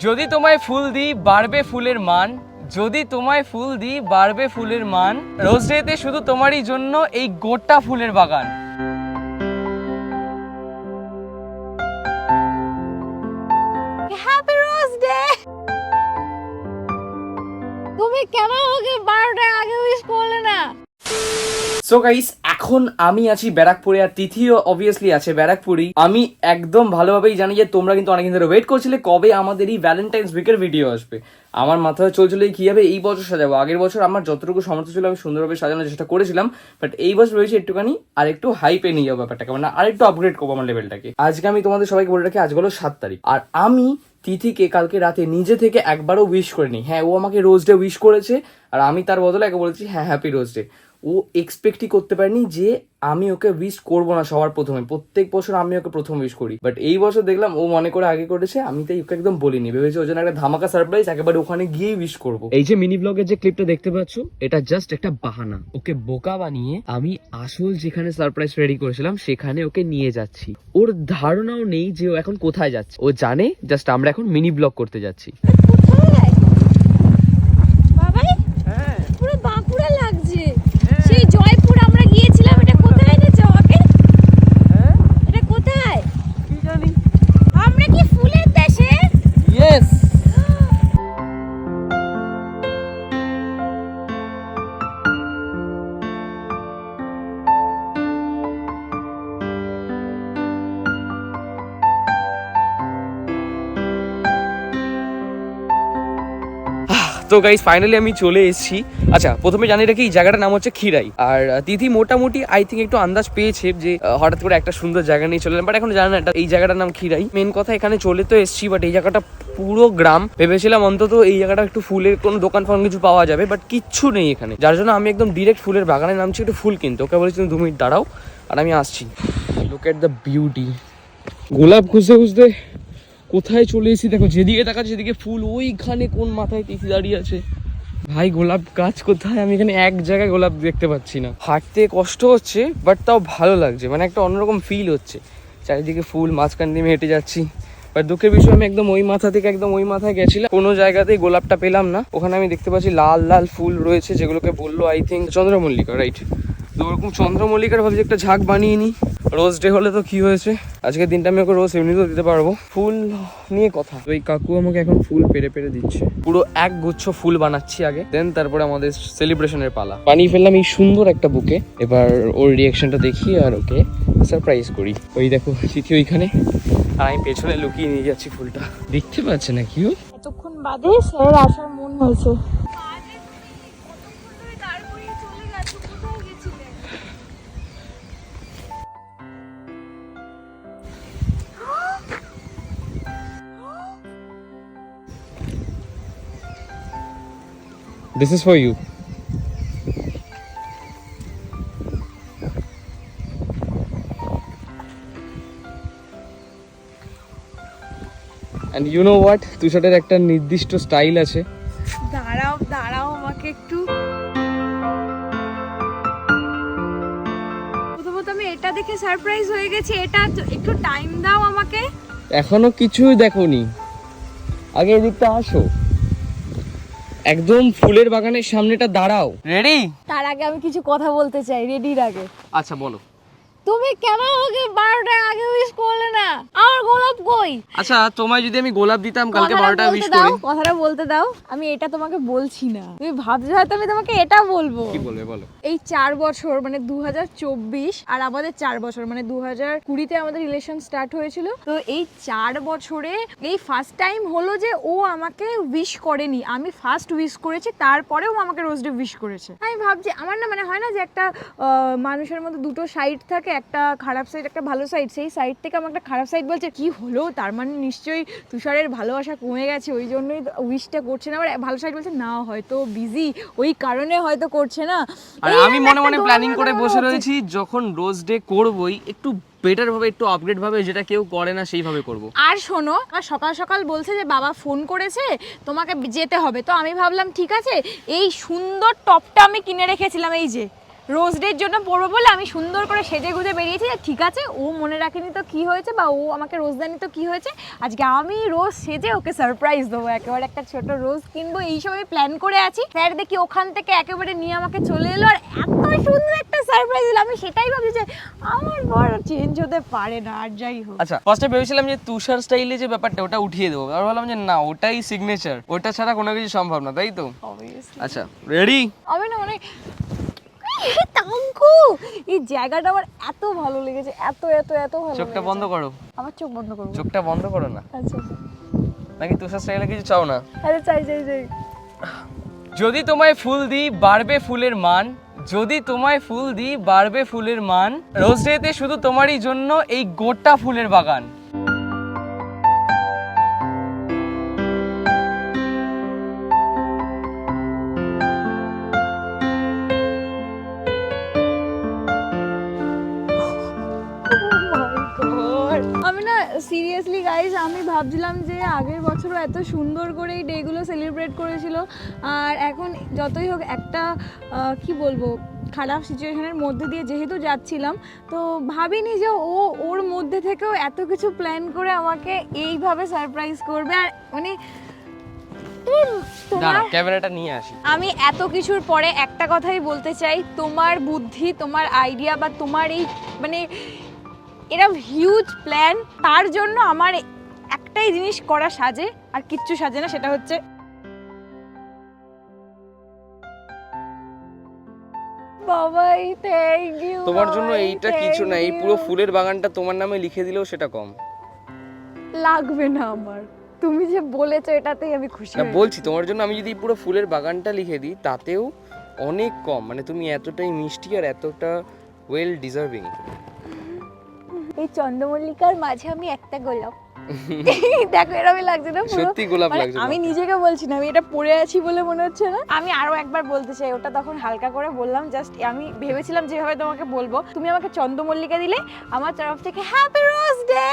যদি তোমায় ফুল দিই বাড়বে ফুলের মান, যদি তোমায় ফুল দিই বাড়বে ফুলের মান, রোজ ডেতে শুধু তোমারই জন্য এই গোটা ফুলের বাগান। Happy rose day. তুমি কেন আমাকে 12টার আগে উইশ করলে না? সো গাইস, এখন আমি আছি ব্যারাকপুরে আর তিথিও অবভিয়াসলি আছে ব্যারাকপুরেই। আমি একদম ভালোভাবেই জানি যে তোমরা কিন্তু অনেকদিন ধরে ওয়েট করছিলে কবে আমাদের এই ভ্যালেন্টাইন্স উইকের ভিডিও আসবে। আমার মাথায় চলছিল কি হবে এই বছর সাজাবো। আগের বছর আমার যতটুকু সামর্থ্য ছিল আমি সুন্দরভাবে সাজানোর চেষ্টা করেছিলাম, বাট এই বছর রয়েছে একটুখানি আর একটু হাইপে নিয়ে যাবো ব্যাপারটাকে, মানে আর একটু আপগ্রেড করবো আমার লেভেলটাকে। আজকে আমি তোমাদের সবাইকে বলে রাখি, আজ হলো 7 তারিখ, আর আমি তিথিকে কালকে রাতে নিজে থেকে একবারও উইশ করিনি। হ্যাঁ, ও আমাকে রোজ ডে উইশ করেছে আর আমি তার বদলে একে বলেছি হ্যাঁ হ্যাপি রোজ ডে। ও এক্সপেক্টই করতে পারেনি যে আমি ওকে উইশ করবো না সবার প্রথমে। প্রত্যেক বছর আমি ওকে প্রথম উইশ করি, বাট এই বছর দেখলাম ও মনে করে আগে করেছে, আমি তাই ওকে একদম বলিনি। ভেবেছি ওর জন্য একটা ধামাকা সারপ্রাইজ একেবারে ওখানে গিয়েই উইশ করবো। এই যে মিনি ব্লগের যে ক্লিপটা দেখতে পাচ্ছ, এটা জাস্ট একটা বাহানা। ওকে বোকা বানিয়ে আমি আসল যেখানে সারপ্রাইজ রেডি করেছিলাম সেখানে ওকে নিয়ে যাচ্ছি। ওর ধারণাও নেই যে ও এখন কোথায় যাচ্ছে। ও জানে জাস্ট আমরা এখন মিনি ব্লগ করতে যাচ্ছি। বাবাই, পুরো বাঁকুড়া লাগছে। সেই জয়পুর আমরা গিয়েছিলাম, এটা কোথায় এনেছে আমাকে? এটা কোথায়? কি জানি। আমরা কি ফুলের দেশে? ইয়েস। তো গাইস ফাইনালি আমি চলে এসেছি। আচ্ছা, প্রথমে জানি রাখি এই জায়গাটার নাম হচ্ছে খিরাই। আর তিথি মোটামুটি আই থিঙ্ক একটু আন্দাজ পেয়েছে যে হঠাৎ করে একটা সুন্দর জায়গা নিয়ে চলে এলাম, বাট এখন জানা না এটা এই জায়গাটার নাম খিরাই। মেন কথা এখানে চলে তো এসেছি, বাট এই জায়গাটা পুরো গ্রাম। ভেবেছিলাম অন্তত এই জায়গাটা একটু ফুলের কোনো দোকান ফোকান কিছু পাওয়া যাবে, বাট কিচ্ছু নেই এখানে। যার জন্য আমি একদম ডিরেক্ট ফুলের বাগানে নামছি একটু ফুল কিনতে। ওকে বলেছি 2 মিনিট দাঁড়াও আর আমি আসছি। Look at the beauty. গোলাপ খুঁজতে খুঁজতে কোথায় চলে এসেছি দেখো, যেদিকে তাকাচ্ছি সেদিকে ফুল। ওইখানে কোন মাথায় তিথি দাঁড়িয়ে আছে। ভাই গোলাপ গাছ কোথায়? আমি এখানে এক জায়গায় গোলাপ দেখতে পাচ্ছি না। হাঁটতে কষ্ট হচ্ছে, বাট তাও ভালো লাগছে, মানে একটা অন্যরকম ফিল হচ্ছে। চারিদিকে ফুল, মাঝখান দিয়ে হেঁটে যাচ্ছি। বাট দুঃখের বিষয় আমি একদম ওই মাথা থেকে একদম ওই মাথায় গেছিলাম, কোনো জায়গাতেই গোলাপটা পেলাম না। ওখানে আমি দেখতে পাচ্ছি লাল লাল ফুল রয়েছে, যেগুলোকে বললো আই থিঙ্ক চন্দ্রমল্লিকা, রাইট? তো ওরকম চন্দ্রমল্লিকার ভাবছি একটা ঝাঁক বানিয়ে নিই। রোজ ডে হলে তো কি হয়েছে, আজকের দিনটা আমি ওকে রোজ এমনিতেও দিতে পারবো। ফুল নিয়ে কথা, ওই কাকু আমাকে এখন ফুল পেরে পেরে দিচ্ছে। পুরো এক গুচ্ছ ফুল বানাচ্ছি আগে, দেন তারপরে আমাদের সেলিব্রেশনের পালা। বানিয়ে ফেললাম এই সুন্দর একটা বুকে। এবার ওর রিয়াকশনটা দেখি আর ওকে সারপ্রাইজ করি। ওই দেখো তিথি ওইখানে, আর আমি পেছনে লুকিয়ে নিয়ে যাচ্ছি ফুলটা। দেখতে পাচ্ছে না কি ও? এতক্ষণ বাদে স্যার আসার মন হয়েছে। This is for you. And you know what? তুষারের একটা নির্দিষ্ট স্টাইল আছে। দাঁড়াও দাঁড়াও, আমাকে একটু প্রথমত আমি এটা দেখে সারপ্রাইজ হয়ে গেছি। এটা একটু টাইম দাও আমাকে। এখনো কিছুই দেখোনি, আগে এদিকটা আসো। একদম ফুলের বাগানের সামনেটা দাঁড়াও। রেডি? তার আগে আমি কিছু কথা বলতে চাই, রেডির আগে। আচ্ছা বলো। তুমি কেন আমাকে 12টার আগে উইশ করলে না? আমার গোলাপ কই? আচ্ছা, তোমায় যদি আমি গোলাপ দিতাম কালকে কথাটা 12টায় বলতে উইশ দাও, করি। কথাটা বলতে দাও। আমি এটা তোমাকে বলছি না, তুমি ভাবছো হয়তো আমি তোমাকে এটা বলবো। কি বলবে বলো? এই 4 বছর মানে 2024 আর আমাদের 4 বছর মানে 2020-তে আমাদের রিলেশন স্টার্ট হয়েছিল। তো এই 4 বছরে এই ফার্স্ট টাইম হলো যে ও আমাকে উইশ করেনি, আমি ফার্স্ট উইশ করেছি, তারপরেও আমাকে রোজ ডে উইশ করেছে। আমি ভাবছি আমার না মানে হয় না যে একটা মানুষের মধ্যে দুটো সাইড থাকে, একটা খারাপ সাইড একটা ভালো সাইড। সেই সাইড থেকে আমার একটা খারাপ সাইড বলছে কি হলো, তার মানে নিশ্চয়ই তুষারের ভালোবাসা কমে গেছে, ওই জন্যই উইশটা করছে না। আবার ভালো সাইড বলছে না হয়তো বিজি, ওই কারণে হয়তো করছে না। আর আমি মনে মনে প্ল্যানিং করে বসে রয়েছি, যখন রোজ ডে করবই একটু বেটার ভাবে, একটু আপগ্রেড ভাবে, যেটা কেউ করে না সেইভাবে করব। আর শোনো, আর সকাল সকাল বলছে যে বাবা ফোন করেছে তোমাকে যেতে হবে। তো আমি ভাবলাম ঠিক আছে, এই সুন্দর টপটা আমি কিনে রেখেছিলাম, এই যে রোজ ডের জন্য পরবো বলে আমি সুন্দর করে সেজে গুজে বেরিয়েছি, যে ঠিক আছে ও মনে রাখেনি তো কি হয়েছে, বা ও আমাকে রোজ দেয়নি তো কি হয়েছে, আজকে আমি রোজ সেজে ওকে সারপ্রাইজ দেবো, একেবারে একটা ছোট রোজ কিনবো, এই সবাই প্ল্যান করে আছি। স্যার দেখি ওখান থেকে একেবারে নিয়ে আমাকে চলে এলো, আর এত সুন্দর একটা সারপ্রাইজ দিল, আমি সেটাই ভাবছি যে আমার বড় চেঞ্জ হতে পারে না, আর যাই হোক। আচ্ছা ফার্স্টে ভেবেছিলাম যে তুষার স্টাইলে যে ব্যাপারটা ওটা উঠিয়ে দেবো, আর বললাম যে না ওটাই সিগনেচার, ওটা ছাড়া কোনো কিছু সম্ভব না, তাই তো? Obviously। আচ্ছা রেডি? আমি না মানে তাঙ্কু, এই জায়গাটা আমার এত ভালো লেগেছে, এত এত এত ভালো চোখটা লেগেছে। বন্ধ করো। আমার চোখ বন্ধ করবো? চোখটা বন্ধ করো না। আচ্ছা আচ্ছা। নাকি তুষার স্টাইলে কিছু চাও না? আরে চাই চাই চাই। যদি তোমায় ফুল দিই বাড়বে ফুলের মান, যদি তোমায় ফুল দিই বাড়বে ফুলের মান, রোজ ডেতে শুধু তোমারই জন্য এই গোটা ফুলের বাগান। আমি না সিরিয়াসলি গাইজ, আমি ভাবছিলাম যে আগের বছরও এত সুন্দর করে এই ডেগুলো সেলিব্রেট করেছিল, আর এখন যতই হোক একটা কি বলবো খারাপ সিচুয়েশনের মধ্যে দিয়ে যেহেতু যাচ্ছিলাম, তো ভাবিনি যে ও ওর মধ্যে থেকেও এত কিছু প্ল্যান করে আমাকে এইভাবে সারপ্রাইজ করবে। আর মানে ক্যামেরাটা নিয়ে আসি। আমি এত কিছুর পরে একটা কথাই বলতে চাই, তোমার বুদ্ধি, তোমার আইডিয়া বা তোমার এই মানে এরকম হিউজ প্ল্যান, তার জন্য আমার একটাই জিনিস করা সাজে, আর কিচ্ছু সাজে না, সেটা হচ্ছে বাবাই থ্যাংক ইউ। তোমার জন্য এইটা কিছু না, এই পুরো ফুলের বাগানটা তোমার নামে লিখে দিলেও সেটা কম লাগবে না আমার, তুমি যে বলেছো এটাতেই আমি খুশি না। হয়েছি। বলছি তোমার জন্য আমি যদি পুরো ফুলের বাগানটা লিখে দিই তাতেও অনেক কম, মানে তুমি এতটাই মিষ্টি আর এতটা ওয়েল ডিজার্ভিং। এই চন্দ্রমল্লিকার মাঝে আমি একটা গোলাপ, দেখো এরকমই লাগছে না? পুরো সত্যি গোলাপ মানে লাগছে। আমি নিজেকে বলছি না, আমি এটা পরে আছি বলে মনে হচ্ছে না। আমি আরো একবার বলতে চাই, ওটা তখন হালকা করে বললাম, জাস্ট আমি ভেবেছিলাম যেভাবে তোমাকে বলবো, তুমি আমাকে চন্দ্রমল্লিকা দিলে, আমার তরফ থেকে হ্যাপি রোজ ডে।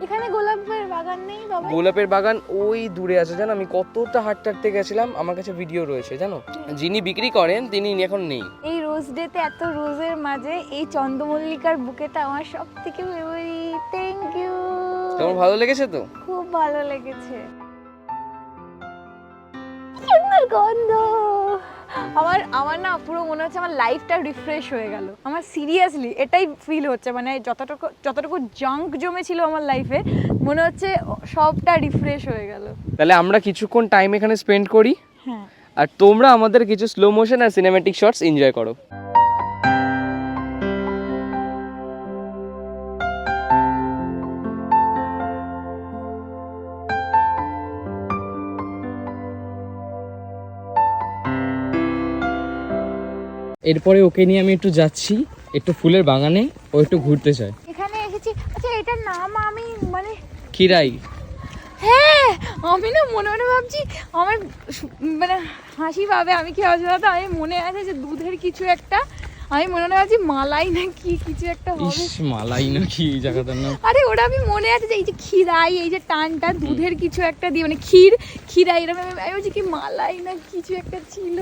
এখানে গোলাপের বাগান নেই বাবা? গোলাপের বাগান ওই দূরে আছে জানো, আমি কতটা হাঁটতে হাঁটতে গেছিলাম, আমার কাছে ভিডিও রয়েছে জানো। যিনি বিক্রি করেন তিনি এখন নেই। এই রোজ ডেতে এত রোজের মাঝে এই চন্দ্রমল্লিকার বুকেটা আমার সব থেকে ফেভারিট। Thank you. তোমার ভালো লেগেছে তো? খুব ভালো লেগেছে, সুন্দর গন্ধ। আমার না পুরো মনে হচ্ছে আমার লাইফটা রিফ্রেশ হয়ে গেল। আমার সিরিয়াসলি এটাই ফিল হচ্ছে, মানে যতটুকু জাঙ্ক জমেছিল আমার লাইফে, মনে হচ্ছে সবটা রিফ্রেশ হয়ে গেল। তাহলে আমরা কিছুক্ষণ টাইম এখানে স্পেন্ড করি, হ্যাঁ। আর তোমরা আমাদের কিছু স্লো মোশন আর সিনেম্যাটিক শটস এনজয় করো। এরপরে ওকে নিয়ে আমি একটু যাচ্ছি একটু ফুলের বাগানে, ও একটু ঘুরতে চায়। এখানে এসেছি। আচ্ছা এটার নাম আমি মানে খিরাই। হ্যাঁ, আমি না মনে মনে ভাবছি, আমার মানে হাসি পাবে, আমি কি ভাবছি বলতো, আমি মনে আছে যে দুধের কিছু একটা, আমি মনে মনে ভাবছি মালাই না কি কিছু একটা হবে। মালাই না কি এই জায়গাটার নাম? আরে ওটা আমি মনে আছে যে এই যে খিরাই, এই যে টানটা দুধের কিছু একটা দিয়ে, মানে খিরাই এরকম, আমি বলছি কি মালাই না কিছু একটা ছিল,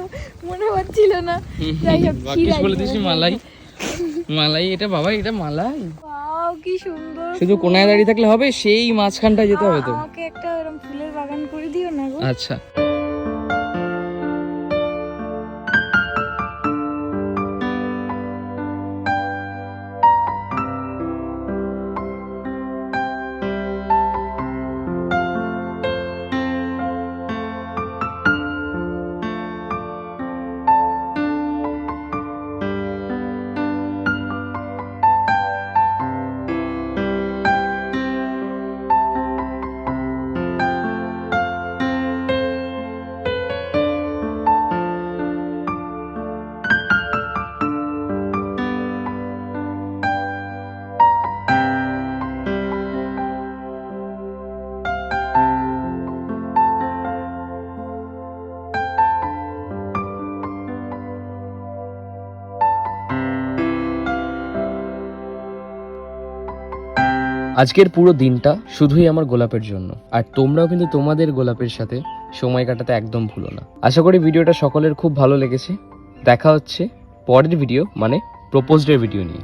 মনে হচ্ছিল না। যাই হোক খিরাই বলে দিছি মালাই। মালাই এটা বাবা, এটা মালাই। ওয়াও কি সুন্দর। শুধু কোনায় দাঁড়িয়ে থাকলে হবে, সেই মাঝখানটায় যেতে হবে তো। আমাকে একটা এরকম ফুলের বাগান করে দিও না গো। আচ্ছা আজকের পুরো দিনটা শুধুই আমার গোলাপের জন্য, আর তোমরাও কিন্তু তোমাদের গোলাপের সাথে সময় কাটাতে একদম ভুলো না। আশা করি ভিডিওটা সকলের খুব ভালো লেগেছে। দেখা হচ্ছে পরের ভিডিও, মানে প্রপোজডের ভিডিও নিয়ে।